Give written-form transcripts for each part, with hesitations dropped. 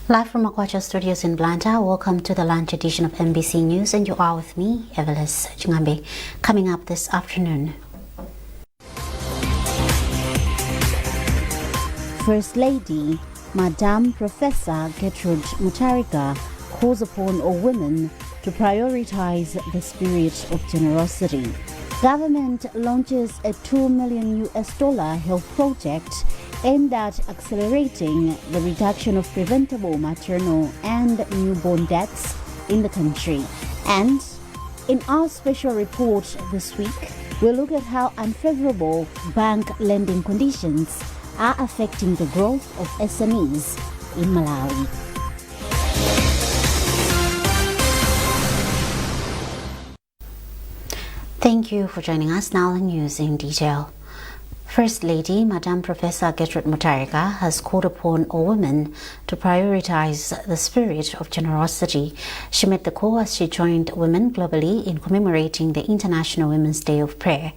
Live from Makwacha Studios in Blantyre, welcome to the lunch edition of MBC News, and you are with me, Evelis Chingambe. Coming up this afternoon. First Lady, Madam Professor Gertrude Mutharika, calls upon all women to prioritize the spirit of generosity. Government launches a $2 million health project aimed at accelerating the reduction of preventable maternal and newborn deaths in the country. And in our special report this week, we'll look at how unfavorable bank lending conditions are affecting the growth of SMEs in Malawi. Thank you for joining us. Now the news in detail. First Lady, Madam Professor Gertrude Mutharika, has called upon all women to prioritize the spirit of generosity. She made the call as she joined women globally in commemorating the International Women's Day of Prayer.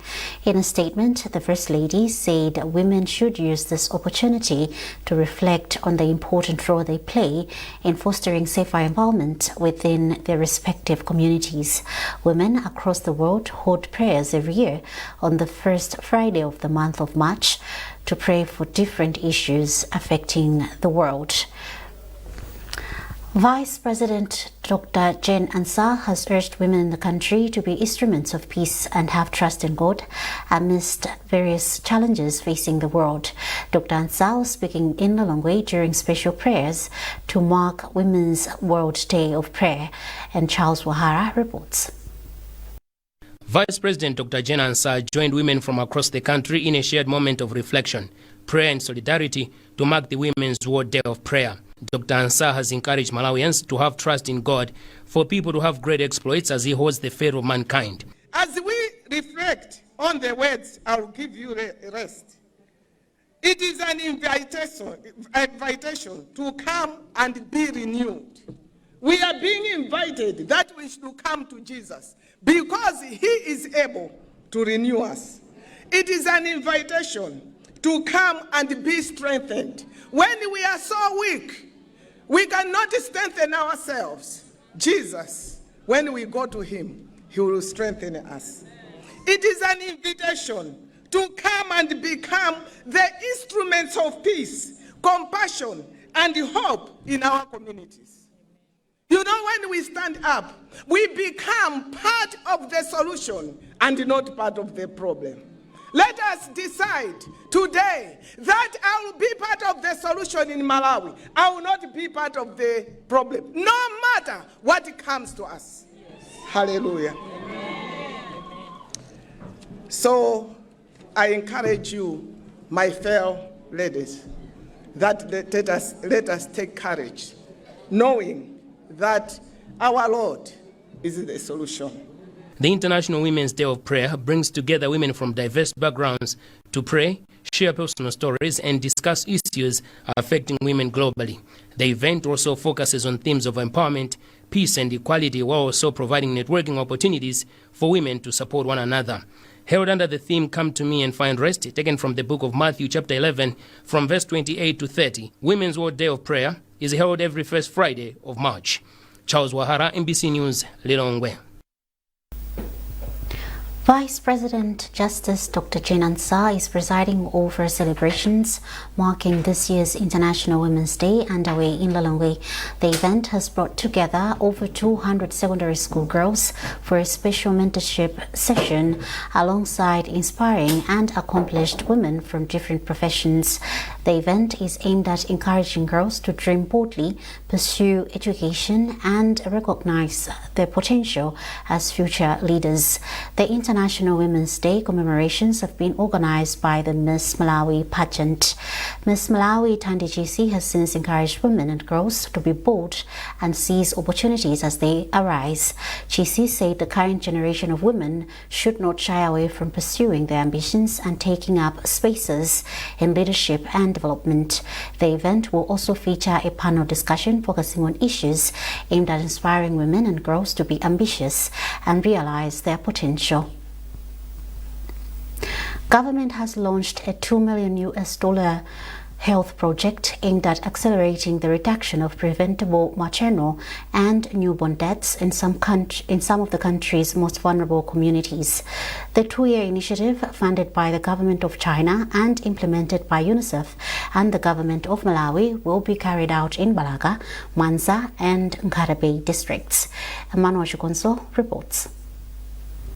In a statement, the First Lady said women should use this opportunity to reflect on the important role they play in fostering safer environment within their respective communities. Women across the world hold prayers every year on the first Friday of the month of March to pray for different issues affecting the world. Vice President Dr. Jane Ansah has urged women in the country to be instruments of peace and have trust in God amidst various challenges facing the world. Dr. Ansah was speaking in Zomwe during special prayers to mark Women's World Day of Prayer, and Charles Wahara reports. Vice President Dr. Jane Ansah joined women from across the country in a shared moment of reflection, prayer and solidarity to mark the Women's World Day of Prayer. Dr. Ansah has encouraged Malawians to have trust in God, for people to have great exploits as he holds the fate of mankind. As we reflect on the words, I'll give you rest, it is an invitation to come and be renewed. We are being invited that we should come to Jesus because he is able to renew us. It is an invitation to come and be strengthened. When we are so weak, we cannot strengthen ourselves. Jesus, when we go to him, he will strengthen us. It is an invitation to come and become the instruments of peace, compassion, and hope in our communities. You know, when we stand up, we become part of the solution and not part of the problem. Let us decide today that I will be part of the solution in Malawi. I will not be part of the problem, no matter what comes to us. Yes. Hallelujah. Amen. So I encourage you, my fellow ladies, that let us take courage, knowing that our Lord is the solution. The International Women's Day of Prayer brings together women from diverse backgrounds to pray, share personal stories, and discuss issues affecting women globally. The event also focuses on themes of empowerment, peace, and equality, while also providing networking opportunities for women to support one another. Held under the theme, Come to Me and Find Rest, taken from the book of Matthew chapter 11, from verse 28 to 30, Women's World Day of Prayer is held every first Friday of March. Charles Wahara, MBC News, Lilongwe. Vice President Justice Dr. Jane Ansah is presiding over celebrations marking this year's International Women's Day underway in Lilongwe. The event has brought together over 200 secondary school girls for a special mentorship session alongside inspiring and accomplished women from different professions. The event is aimed at encouraging girls to dream boldly, pursue education, and recognize their potential as future leaders. The International Women's Day commemorations have been organized by the Miss Malawi pageant. Miss Malawi Tandi GC has since encouraged women and girls to be bold and seize opportunities as they arise. GC said the current generation of women should not shy away from pursuing their ambitions and taking up spaces in leadership and development. The event will also feature a panel discussion focusing on issues aimed at inspiring women and girls to be ambitious and realize their potential. Government has launched a $2 million health project aimed at accelerating the reduction of preventable maternal and newborn deaths in some of the country's most vulnerable communities. The two-year initiative, funded by the government of China and implemented by UNICEF and the government of Malawi, will be carried out in Balaga, Mwanza and Nkarabe districts. Emmanuel Chikonso reports.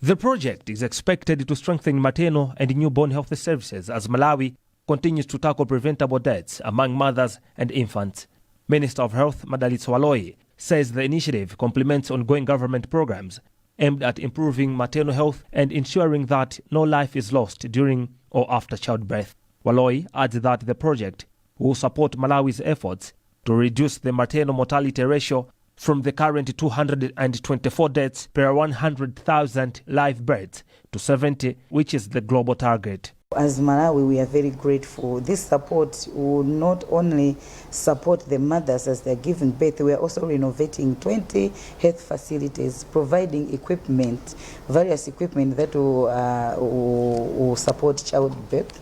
The project is expected to strengthen maternal and newborn health services as Malawi continues to tackle preventable deaths among mothers and infants. Minister of Health Madalitso Waloi says the initiative complements ongoing government programs aimed at improving maternal health and ensuring that no life is lost during or after childbirth. Waloi adds that the project will support Malawi's efforts to reduce the maternal mortality ratio from the current 224 deaths per 100,000 live births to 70, which is the global target. As Malawi, we are very grateful. This support will not only support the mothers as they're giving birth, we are also renovating 20 health facilities, providing equipment, various equipment that will support childbirth,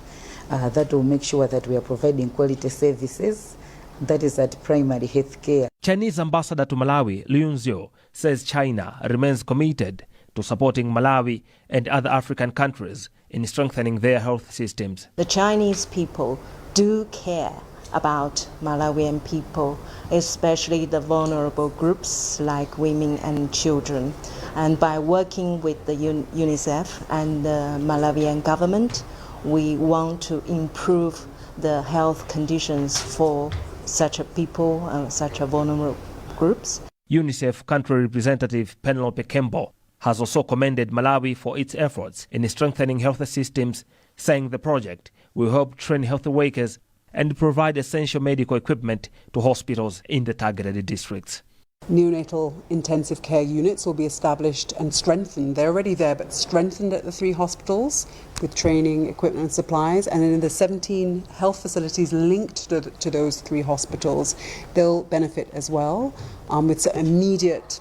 that will make sure that we are providing quality services, that is at primary health care. Chinese ambassador to Malawi, Liu Zhou, says China remains committed to supporting Malawi and other African countries in strengthening their health systems. The Chinese people do care about Malawian people, especially the vulnerable groups like women and children. And by working with the UNICEF and the Malawian government, we want to improve the health conditions for such a people, such a vulnerable groups. UNICEF country representative Penelope Kembo has also commended Malawi for its efforts in strengthening health systems, saying the project will help train health workers and provide essential medical equipment to hospitals in the targeted districts. Neonatal intensive care units will be established and strengthened. They're already there, but strengthened at the 3 hospitals with training, equipment and supplies. And in the 17 health facilities linked to those 3 hospitals, they'll benefit as well with some immediate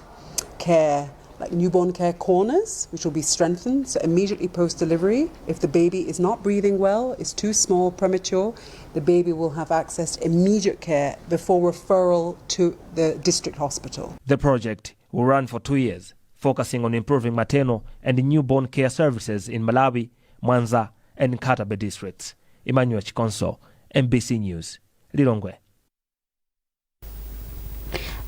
care, like newborn care corners, which will be strengthened. So immediately post-delivery, if the baby is not breathing well, is too small, premature, the baby will have access to immediate care before referral to the district hospital. The project will run for 2 years, focusing on improving maternal and newborn care services in Malawi, Mwanza and Nkarabe districts. Emmanuel Chikonso, MBC News, Lilongwe.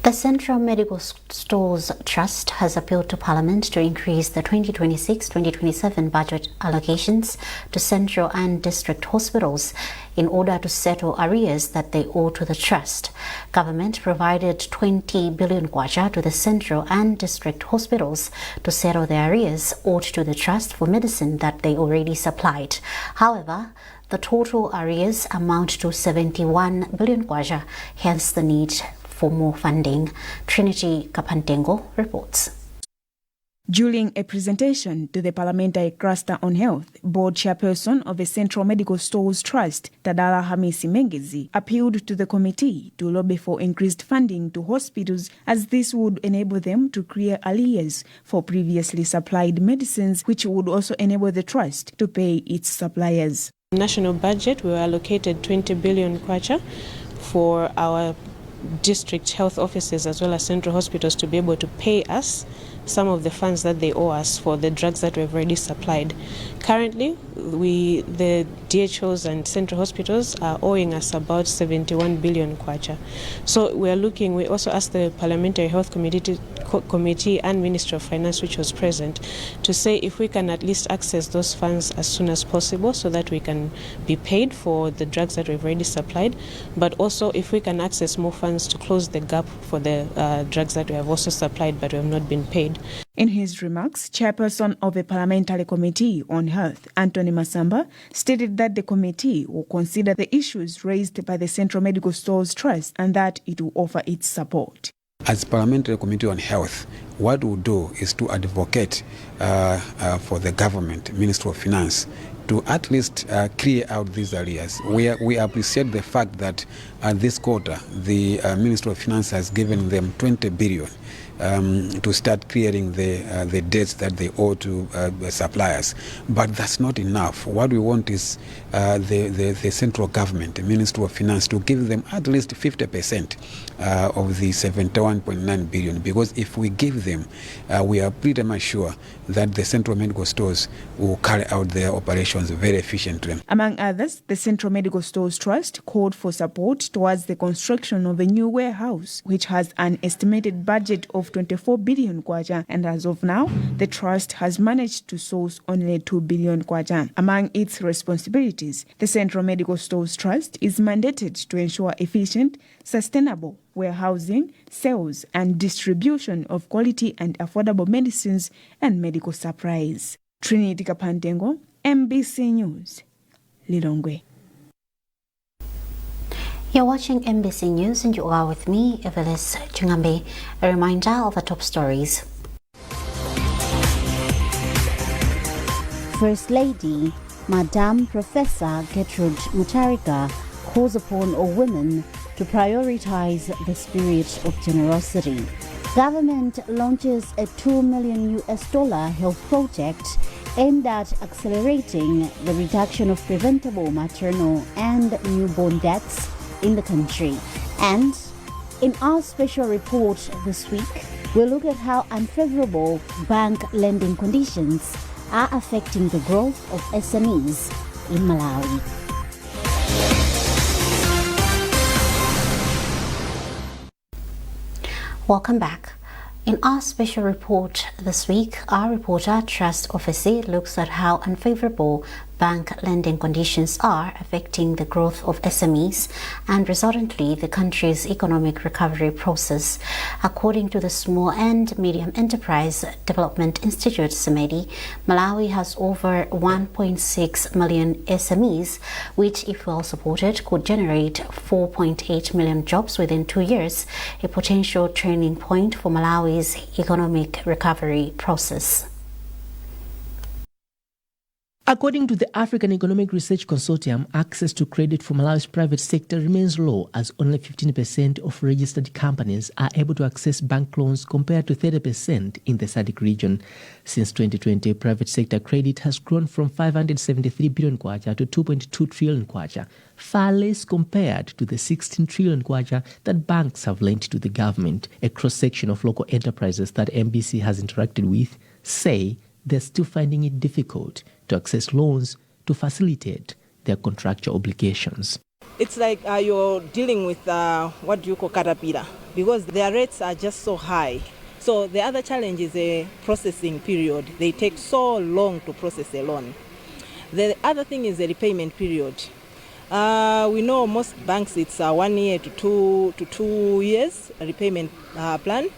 The Central Medical Stores Trust has appealed to Parliament to increase the 2026-2027 budget allocations to central and district hospitals in order to settle arrears that they owe to the trust. Government provided 20 billion kwacha to the central and district hospitals to settle the arrears owed to the trust for medicine that they already supplied. However, the total arrears amount to 71 billion kwacha, hence the need for more funding. Trinity Kapantengo reports. During a presentation to the Parliamentary Cluster on Health, Board Chairperson of the Central Medical Stores Trust, Tadala Hamisi Mengezi, appealed to the committee to lobby for increased funding to hospitals, as this would enable them to clear arrears for previously supplied medicines, which would also enable the trust to pay its suppliers. National budget, we were allocated 20 billion kwacha for our district health offices as well as central hospitals to be able to pay us some of the funds that they owe us for the drugs that we've already supplied. Currently, the DHOs and central hospitals are owing us about 71 billion kwacha. So we also asked the Parliamentary Health Committee and Ministry of Finance, which was present, to say if we can at least access those funds as soon as possible so that we can be paid for the drugs that we've already supplied, but also if we can access more funds to close the gap for the drugs that we have also supplied but we have not been paid. In his remarks, Chairperson of the Parliamentary Committee on Health, Anthony Masamba, stated that the committee will consider the issues raised by the Central Medical Stores Trust and that it will offer its support. As Parliamentary Committee on Health, what we'll do is to advocate for the government, Ministry of Finance, to at least clear out these areas. We appreciate the fact that this quarter the Ministry of Finance has given them 20 billion to start clearing the debts that they owe to suppliers. But that's not enough. What we want is the central government, the Ministry of Finance, to give them at least 50% of the 71.9 billion, because if we give them, we are pretty much sure that the central medical stores will carry out their operations very efficiently. Among others, the Central Medical Stores Trust called for support towards the construction of a new warehouse, which has an estimated budget of 24 billion kwacha, and as of now, the trust has managed to source only 2 billion kwacha. Among its responsibilities, the Central Medical Stores Trust is mandated to ensure efficient, sustainable warehousing, sales and distribution of quality and affordable medicines and medical supplies. Trinity Kapandengo, MBC News, Lilongwe. You're watching MBC News and you are with me, Evelis Chingambe. A reminder of the top stories. First Lady, Madam Professor Gertrude Mutarika, calls upon all women to prioritize the spirit of generosity. Government launches a $2 million health project aimed at accelerating the reduction of preventable maternal and newborn deaths in the country. And in our special report this week, we'll look at how unfavorable bank lending conditions are affecting the growth of SMEs in Malawi. Welcome back. In our special report this week, our reporter Trust Officer looks at how unfavorable bank lending conditions are affecting the growth of SMEs and resultantly the country's economic recovery process. According to the Small and Medium Enterprise Development Institute, SMEDI, Malawi has over 1.6 million SMEs, which, if well supported, could generate 4.8 million jobs within 2 years, a potential turning point for Malawi's economic recovery process. According to the African Economic Research Consortium, access to credit for Malawi's private sector remains low, as only 15% of registered companies are able to access bank loans compared to 30% in the SADC region. Since 2020, private sector credit has grown from 573 billion kwacha to 2.2 trillion kwacha, far less compared to the 16 trillion kwacha that banks have lent to the government. A cross-section of local enterprises that MBC has interacted with say they're still finding it difficult to access loans to facilitate their contractual obligations. It's like you're dealing with what you call caterpillar, because their rates are just so high. So the other challenge is a processing period. They take so long to process a loan. The other thing is the repayment period. We know most banks it's 1 year to 2 years repayment plan.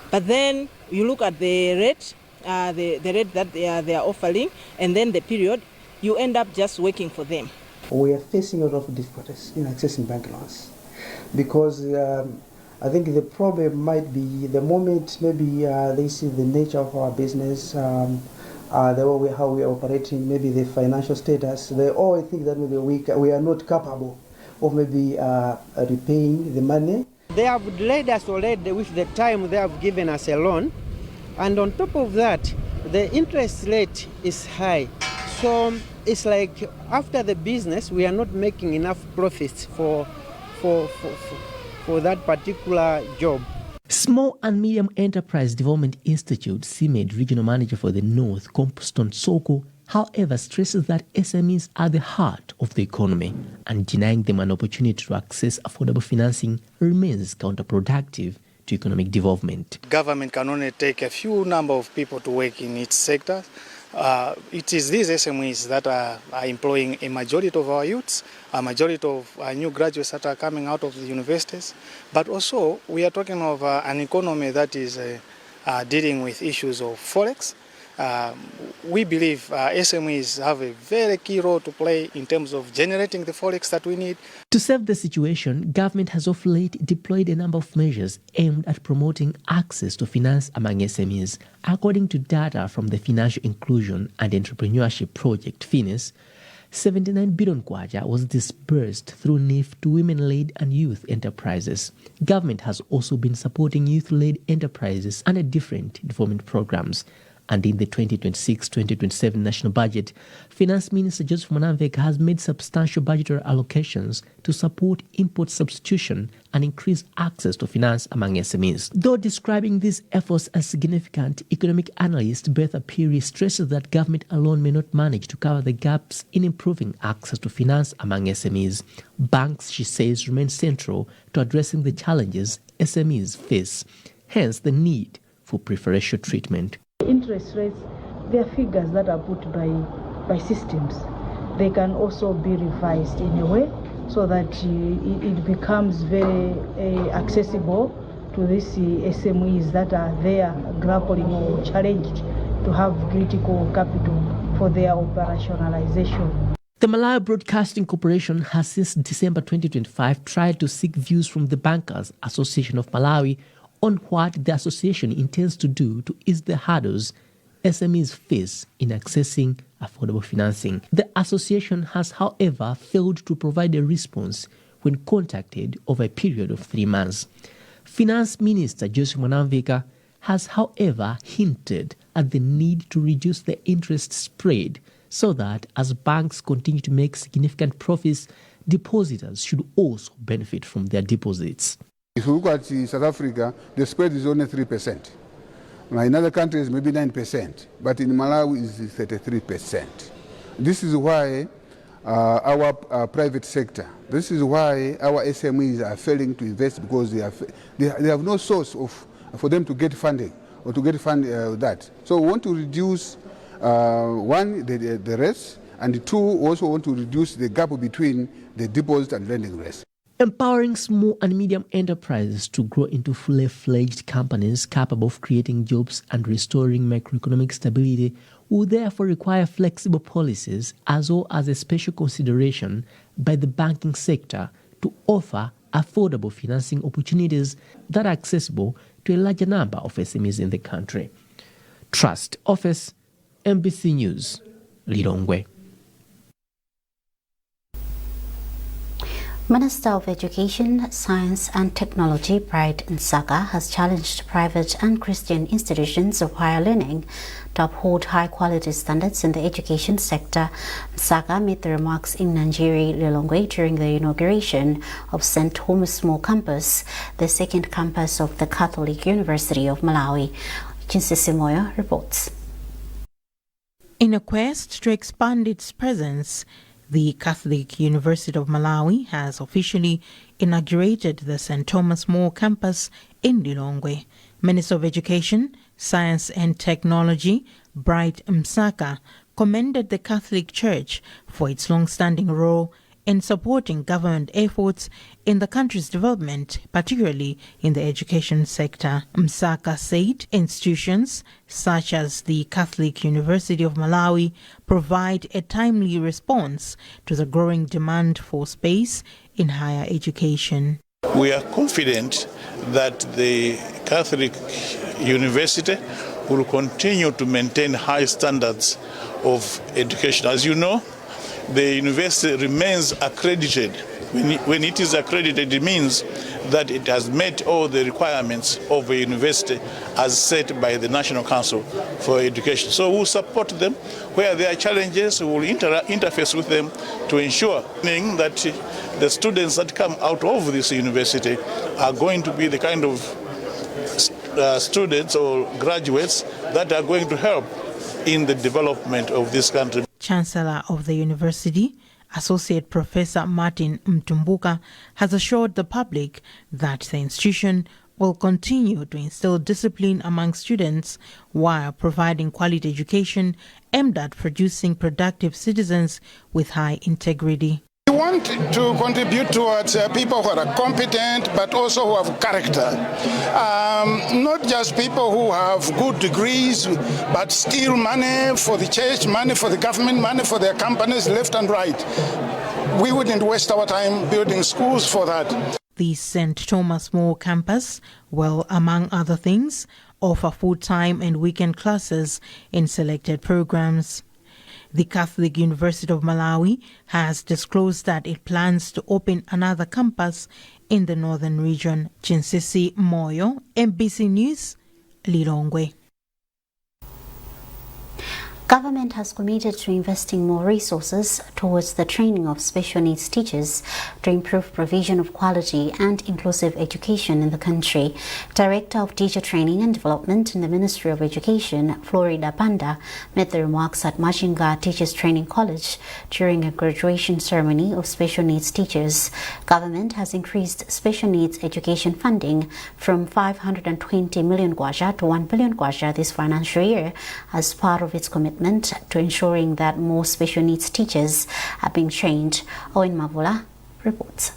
But then you look at the rate, the rate that they are offering, and then the period, you end up just working for them. We are facing a lot of difficulties in accessing bank loans because I think the problem might be the moment maybe they see the nature of our business, the way how we are operating, maybe the financial status, they all think that maybe we are not capable of maybe repaying the money. They have delayed us already with the time they have given us a loan. And on top of that, the interest rate is high. So it's like after the business, we are not making enough profits for that particular job. Small and Medium Enterprise Development Institute, CMED Regional Manager for the North, Compston Soko, however, stresses that SMEs are the heart of the economy, and denying them an opportunity to access affordable financing remains counterproductive to economic development. Government can only take a few number of people to work in its sector. It is these SMEs that are employing a majority of our youths, a majority of new graduates that are coming out of the universities. But also, we are talking of an economy that is dealing with issues of forex, we believe SMEs have a very key role to play in terms of generating the forex that we need. To serve the situation, government has of late deployed a number of measures aimed at promoting access to finance among SMEs. According to data from the Financial Inclusion and Entrepreneurship Project, FINIS, 79 billion kwacha was disbursed through NIF to women-led and youth enterprises. Government has also been supporting youth-led enterprises under different development programs. And in the 2026-2027 national budget, Finance Minister Joseph Mwanamveka has made substantial budgetary allocations to support import substitution and increase access to finance among SMEs. Though describing these efforts as significant, economic analyst Bertha Piri stresses that government alone may not manage to cover the gaps in improving access to finance among SMEs. Banks, she says, remain central to addressing the challenges SMEs face, hence the need for preferential treatment. Interest rates, they are figures that are put by systems. They can also be revised in a way so that it becomes very accessible to these SMEs that are there grappling or challenged to have critical capital for their operationalization. The Malawi Broadcasting Corporation has since December 2025 tried to seek views from the Bankers Association of Malawi on what the association intends to do to ease the hurdles SMEs face in accessing affordable financing. The association has, however, failed to provide a response when contacted over a period of 3 months. Finance Minister Joseph Mwanamveka has, however, hinted at the need to reduce the interest spread so that as banks continue to make significant profits, depositors should also benefit from their deposits. If you look at South Africa, the spread is only 3%. Now in other countries, maybe 9%, but in Malawi, it's 33%. This is why our private sector, this is why our SMEs are failing to invest because they have no source for them to get funding or to get that. So we want to reduce, one, the rates, and two, also want to reduce the gap between the deposit and lending rates. Empowering small and medium enterprises to grow into fully-fledged companies capable of creating jobs and restoring macroeconomic stability will therefore require flexible policies as well as a special consideration by the banking sector to offer affordable financing opportunities that are accessible to a larger number of SMEs in the country. Trust Office, MBC News, Lilongwe. Minister of Education, Science and Technology Bright Nsaka has challenged private and Christian institutions of higher learning to uphold high-quality standards in the education sector. Nsaka made the remarks in Nigeria, Lilongwe, during the inauguration of St. Thomas Small Campus, the second campus of the Catholic University of Malawi. Chinsisi Moyo reports. In a quest to expand its presence, the Catholic University of Malawi has officially inaugurated the St. Thomas More campus in Lilongwe. Minister of Education, Science and Technology, Bright Nsaka, commended the Catholic Church for its long-standing role in supporting government efforts in the country's development, particularly in the education sector. Nsaka said institutions such as the Catholic University of Malawi provide a timely response to the growing demand for space in higher education. We are confident that the Catholic University will continue to maintain high standards of education. As you know, the university remains accredited. When it is accredited, it means that it has met all the requirements of a university as set by the National Council for Education. So we'll support them. Where there are challenges, we will interface with them to ensure that the students that come out of this university are going to be the kind of students or graduates that are going to help in the development of this country. Chancellor of the university, Associate Professor Martin Mtumbuka, has assured the public that the institution will continue to instill discipline among students while providing quality education aimed at producing productive citizens with high integrity. We want to contribute towards people who are competent but also who have character. Not just people who have good degrees but steal money for the church, money for the government, money for their companies left and right. We wouldn't waste our time building schools for that. The St. Thomas More campus will, among other things, offer full-time and weekend classes in selected programs. The Catholic University of Malawi has disclosed that it plans to open another campus in the northern region. Chinsisi Moyo, MBC News, Lilongwe. Government has committed to investing more resources towards the training of special needs teachers to improve provision of quality and inclusive education in the country. Director of Teacher Training and Development in the Ministry of Education, Florida Banda, made the remarks at Machinga Teachers Training College during a graduation ceremony of special needs teachers. Government has increased special needs education funding from 520 million kwacha to 1 billion kwacha this financial year as part of its commitment to ensuring that more special needs teachers are being trained. Owen Mavula reports.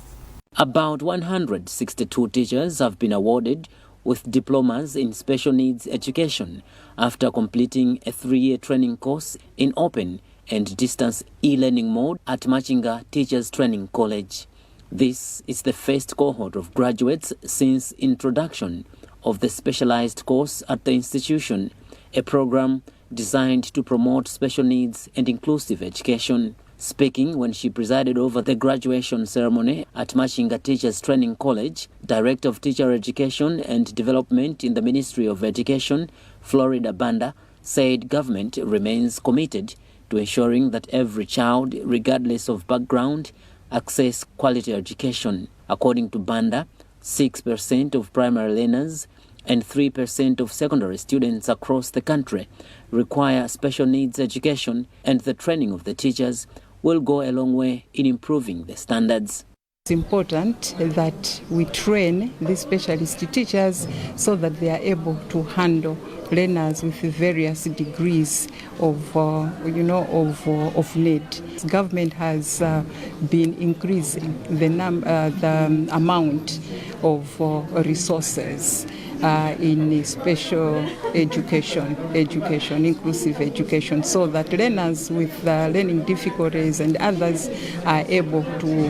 About 162 teachers have been awarded with diplomas in special needs education after completing a 3-year training course in open and distance e-learning mode at Machinga Teachers Training College. This is the first cohort of graduates since introduction of the specialized course at the institution, a program designed to promote special needs and inclusive education. Speaking when she presided over the graduation ceremony at Machinga Teachers Training College, Director of Teacher Education and Development in the Ministry of Education, Florida Banda, said government remains committed to ensuring that every child, regardless of background, access quality education. According to Banda, 6% of primary learners and 3% of secondary students across the country require special needs education, and the training of the teachers will go a long way in improving the standards. It's important that we train these specialist teachers so that they are able to handle learners with various degrees of need. The government has been increasing the amount of resources in special education, inclusive education, so that learners with learning difficulties and others are able to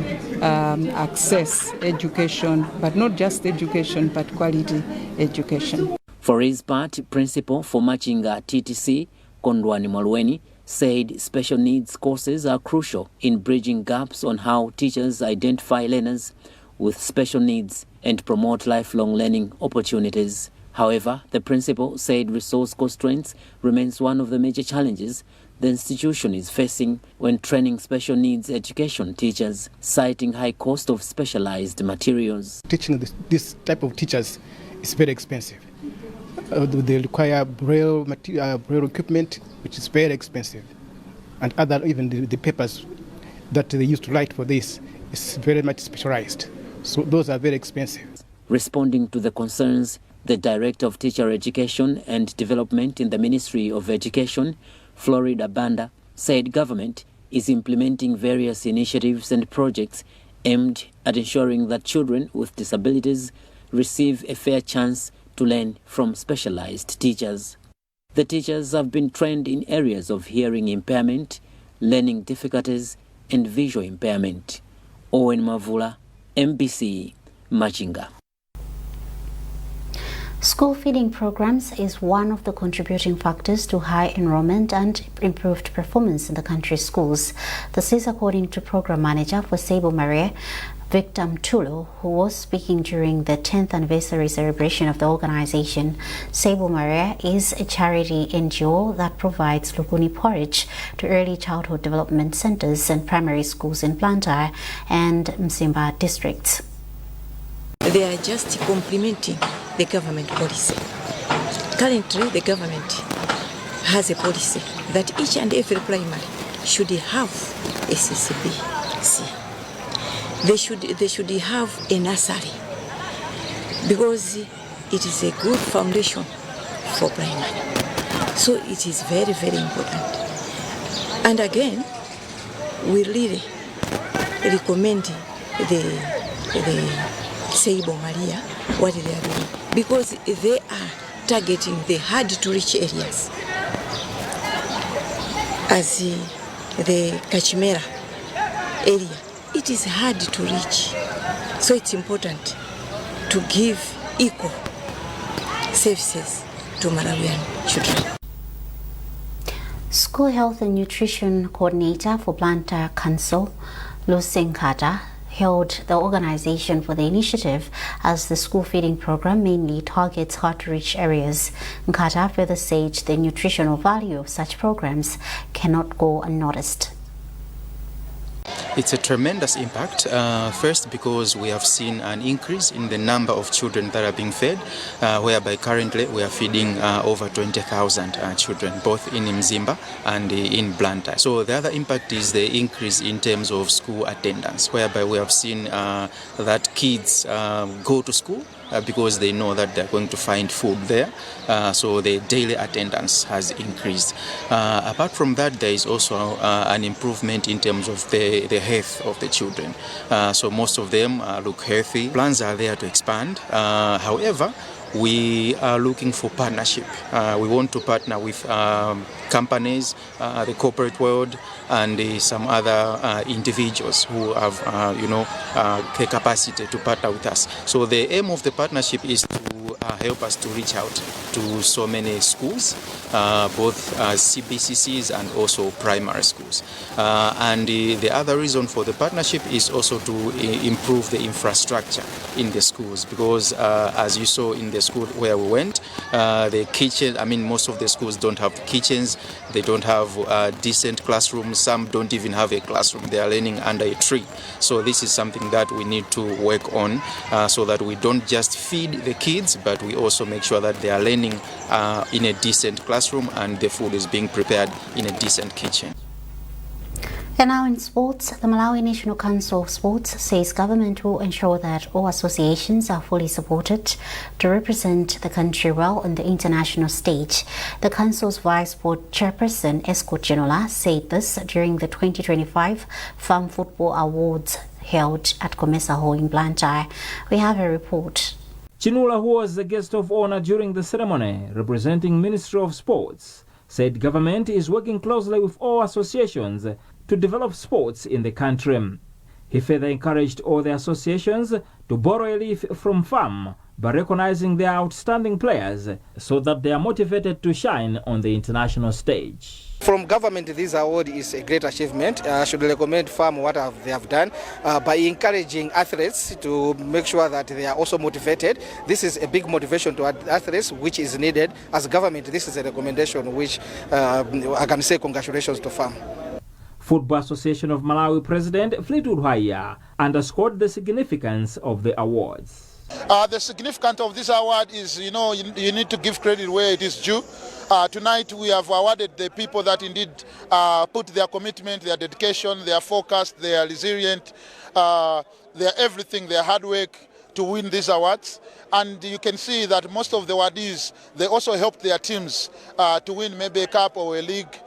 access education, but not just education, but quality education. For his part, Principal for Machinga TTC, Kondwani Malweni, said special needs courses are crucial in bridging gaps on how teachers identify learners with special needs and promote lifelong learning opportunities. However, the principal said resource constraints remains one of the major challenges the institution is facing when training special needs education teachers, citing high cost of specialized materials. Teaching this type of teachers is very expensive. They require braille equipment, which is very expensive, and even the papers that they used to write for this is very much specialized. So those are very expensive. Responding to the concerns, the Director of Teacher Education and Development in the Ministry of Education, Florida Banda, said government is implementing various initiatives and projects aimed at ensuring that children with disabilities receive a fair chance to learn from specialized teachers. The teachers have been trained in areas of hearing impairment, learning difficulties, and visual impairment. Owen Mavula, MBC, Machinga. School feeding programs is one of the contributing factors to high enrollment and improved performance in the country's schools. This is according to Program Manager for Sable Maria, Victor Mtulo, who was speaking during the 10th anniversary celebration of the organization. Sable Maria is a charity NGO that provides lukuni porridge to early childhood development centers and primary schools in Blantyre and Msimba districts. They are just complementing the government policy. Currently, the government has a policy that each and every primary should have a CCBC. They should have a nursery because it is a good foundation for primary. So it is very, very important. And again, we really recommend the Seibo Maria what they are doing, because they are targeting the hard to reach areas, as the Kachimera area. It is hard to reach, so it's important to give equal services to Malawian children. School Health and Nutrition Coordinator for Blantyre Council, Lucy Nkata, hailed the organization for the initiative as the school feeding program mainly targets hard-to-reach areas. Nkata further said the nutritional value of such programs cannot go unnoticed. It's a tremendous impact, first because we have seen an increase in the number of children that are being fed, whereby currently we are feeding over 20,000 children, both in Mzimba and in Blantyre. So the other impact is the increase in terms of school attendance, whereby we have seen that kids go to school because they know that they're going to find food there, so the daily attendance has increased. Apart from that, there is also an improvement in terms of the health of the children. So most of them look healthy. Plans are there to expand. However, we are looking for partnership. We want to partner with companies, the corporate world, and some other individuals who have, the capacity to partner with us. So the aim of the partnership is to help us to reach out to so many schools, both CBCCs and also primary schools. And the other reason for the partnership is also to improve the infrastructure in the schools, because as you saw in the school where we went, the kitchen, most of the schools don't have kitchens, they don't have decent classrooms, some don't even have a classroom, they are learning under a tree. So this is something that we need to work on, so that we don't just feed the kids, but we also make sure that they are learning in a decent classroom and the food is being prepared in a decent kitchen. And now in sports, the Malawi National Council of Sports says government will ensure that all associations are fully supported to represent the country well on the international stage. The council's vice board chairperson, Esco Chinola, said this during the 2025 Farm Football Awards held at Comesa Hall in Blantyre. We have a report. Chinula, who was the guest of honor during the ceremony, representing Ministry of Sports, said government is working closely with all associations to develop sports in the country. He further encouraged all the associations to borrow a leaf from FAM by recognizing their outstanding players so that they are motivated to shine on the international stage. From government, this award is a great achievement. I should recommend FAM what they have done by encouraging athletes to make sure that they are also motivated. This is a big motivation to athletes, which is needed. As government, this is a recommendation which I can say congratulations to FAM. Football Association of Malawi President Fleetwood Hwaya underscored the significance of the awards. The significance of this award is, you need to give credit where it is due. Tonight we have awarded the people that indeed put their commitment, their dedication, their focus, their resilient, their everything, their hard work to win these awards. And you can see that most of the awardees, they also helped their teams to win maybe a cup or a league.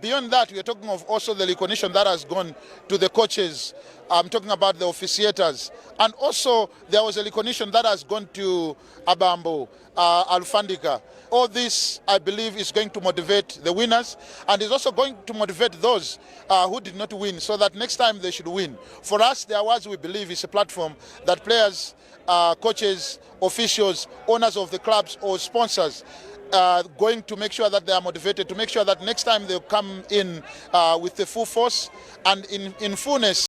Beyond that, we are talking of also the recognition that has gone to the coaches. I'm talking about the officiators. And also there was a recognition that has gone to Abambo, Alfandika. All this, I believe, is going to motivate the winners, and is also going to motivate those who did not win, so that next time they should win. For us, the awards, we believe, is a platform that players, coaches, officials, owners of the clubs or sponsors going to make sure that they are motivated, to make sure that next time they'll come in with the full force and in fullness.